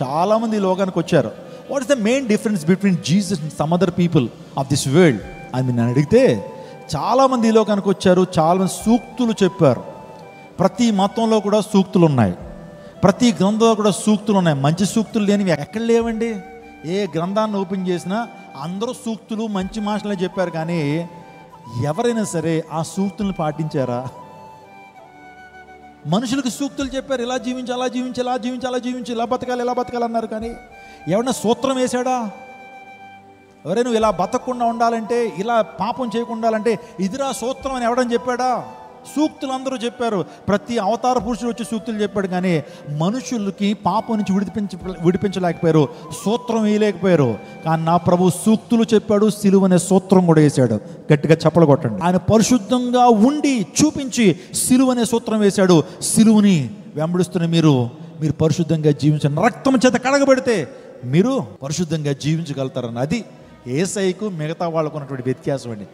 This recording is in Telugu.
చాలామంది ఈ లోకానికి వచ్చారు. What is the main difference between Jesus and some other people of this world అని నేను అడిగితే, చాలామంది ఈ లోకానికి వచ్చారు, చాలామంది సూక్తులు చెప్పారు. ప్రతి మతంలో కూడా సూక్తులు ఉన్నాయి, ప్రతి గ్రంథంలో కూడా సూక్తులు ఉన్నాయి. మంచి సూక్తులు లేనివి ఎక్కడ లేవండి. ఏ గ్రంథాన్ని ఓపెన్ చేసినా అందరూ సూక్తులు మంచి మాటలే చెప్పారు, కానీ ఎవరైనా సరే ఆ సూక్తులను పాటించారా? మనుషులకు సూక్తులు చెప్పారు, ఇలా జీవించి, అలా జీవించి, ఇలా జీవించి, అలా జీవించి, ఇలా బతకాలి, ఇలా బతకాలి అన్నారు, కానీ ఎవరైనా సూత్రం వేశాడా? ఎవరైనా నువ్వు ఇలా బతకకుండా ఉండాలంటే, ఇలా పాపం చేయకుండా ఉండాలంటే ఇదిరా సూత్రం అని ఎవడని చెప్పాడా? సూక్తులు అందరూ చెప్పారు. ప్రతి అవతార పురుషుడు వచ్చి సూక్తులు చెప్పాడు, కానీ మనుషులకి పాపం నుంచి విడిపించలేకపోయారు, సూత్రం వేయలేకపోయారు. కానీ నా ప్రభు సూక్తులు చెప్పాడు, సిలువ అనే సూత్రం కూడా వేశాడు. గట్టిగా చప్పలు కొట్టండి. ఆయన పరిశుద్ధంగా ఉండి చూపించి సిలువ అనే సూత్రం వేశాడు. సిలువని వెంబడిస్తున్న మీరు పరిశుద్ధంగా జీవించండి. రక్తం చేత కడగబడితే మీరు పరిశుద్ధంగా జీవించగలుగుతారని, అది యేసయ్యకు మిగతా వాళ్ళకు ఉన్నటువంటి వ్యత్యాసం అండి.